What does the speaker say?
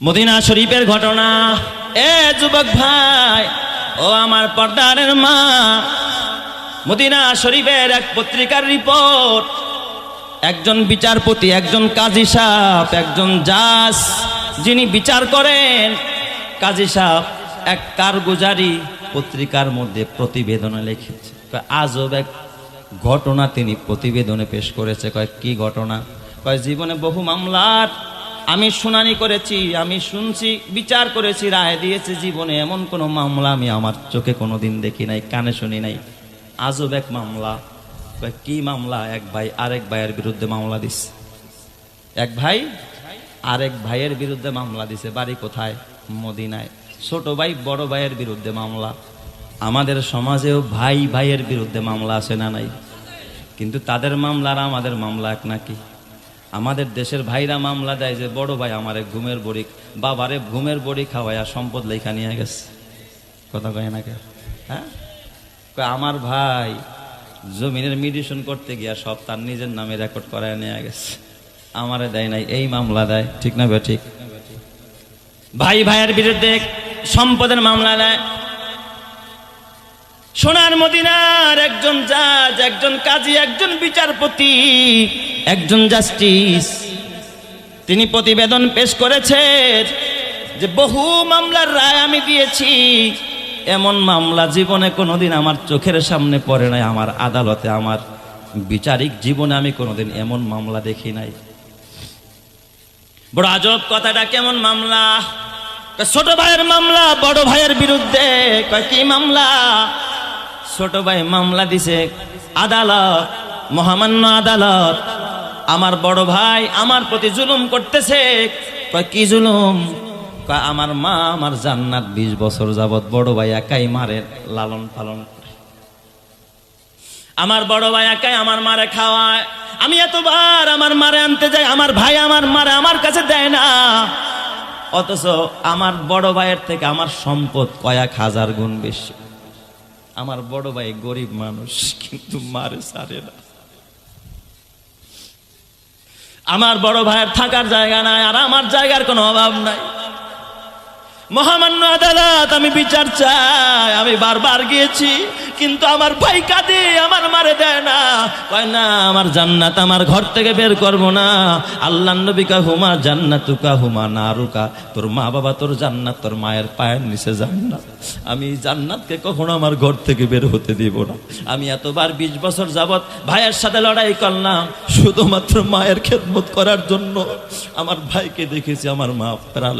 Medina শরীফের ঘটনা। এ যুবক ভাই, ও আমার পর্দারের মা, মদিনা শরীফের এক পত্রিকার রিপোর্ট। একজন বিচারপতি, একজন কাজী সাহেব, একজন জাজ যিনি বিচার করেন, কাজী সাহেব এক কারগুজারি পত্রিকার মধ্যে প্রতিবেদনে লিখেছে। আজব এক ঘটনা তিনি প্রতিবেদনে পেশ করেছে। কয় কি ঘটনা? কয় জীবনে বহু মামলার আমি শুনানি করেছি, আমি শুনছি, বিচার করেছি, রায় দিয়েছি। জীবনে এমন কোনো মামলা আমি আমার চোখে কোনোদিন দেখি নাই, কানে শুনি নাই। আজব এক মামলা। কয় কি মামলা? এক ভাই আরেক ভাইয়ের বিরুদ্ধে মামলা দিছে। এক ভাই আরেক ভাইয়ের বিরুদ্ধে মামলা দিছে। বাড়ি কোথায়? মদিনায়। ছোট ভাই বড় ভাইয়ের বিরুদ্ধে মামলা। আমাদের সমাজেও ভাই ভাইয়ের বিরুদ্ধে মামলা আছে না নাই? কিন্তু তাদের মামলা আর আমাদের মামলা এক নাকি? আমাদের দেশের ভাইরা মামলা দেয় যে বড় ভাই আমারে ঘুমের বড়ি, বাবারে ঘুমের বড়ি খাওয়াইয়া সম্পদ লেখা নিয়ে গেছে। কথা কয় না কে? হ্যাঁ, আমার ভাই জমিনের মিডিয়েশন করতে গিয়া সব তার নিজের নামে রেকর্ড করায় নিয়ে গেছে, আমারে দেয় নাই। এই মামলা দেয়, ঠিক না? ঠিক। ভাই ভাইয়ের বিরুদ্ধে সম্পদের মামলা দেয়। সোনার মদিনার একজন জাজ, একজন কাজী, একজন বিচারপতি, একজন জাস্টিস, তিনি প্রতিবেদন পেশ করেছেন যে বহু মামলার রায় আমি দিয়েছি, এমন মামলা জীবনে কোনোদিন আমার চোখের সামনে পড়ে নাই। আমার আদালতে, আমার বিচারিক জীবনে আমি কোনোদিন এমন মামলা দেখি নাই। বড় আজব কথাটা। কেমন মামলা? ছোট ভাইয়ের মামলা বড় ভাইয়ের বিরুদ্ধে। কয় কি মামলা? ছোট ভাই মামলা দিছে আদালত, মহামান্য আদালত, আমার বড় ভাই আমার প্রতি জুলুম করতেছে। কয় কি জুলুম? কয় আমার মা আমার জান্নাত 20 বছর যাবত বড় ভাই একাই মারে লালন পালন করে। আমার বড় ভাই একাই আমার মারে খাওয়ায়। আমি এতবার আমার মারে আনতে যাই, আমার ভাই আমার মারে আমার কাছে দেয় না। অথচ আমার বড় ভাইয়ের থেকে আমার সম্পদ কয়েক হাজার গুণ বেশি। আমার বড় ভাই গরিব মানুষ, কিন্তু মারে ছাড়ে না। আমার বড় ভাইয়ের থাকার জায়গা নাই, আর আমার জায়গার কোনো অভাব নাই। মহামান্য আদালত, আমি বিচার চাই। আমি বারবার গিয়েছি, কিন্তু আমার ভাই কাঁদে, আমার মারে দেয় না। কয় না, আমার জান্নাত আমার ঘর থেকে বের করবো না। আল্লাহ নবী কা হুমা জান্নাতুকা হুমা নারুকা, তোর মা বাবা তোর জান্নাত, তোর মায়ের পায়ের নিচে জান্নাত। আমি জান্নাতকে কখনো আমার ঘর থেকে বের হতে দিব না। আমি এতবার 20 বছর যাবত ভাইয়ের সাথে লড়াই করলাম শুধুমাত্র মায়ের খেদমত করার জন্য। আমার ভাইকে দেখেছি, আমার মা প্রায়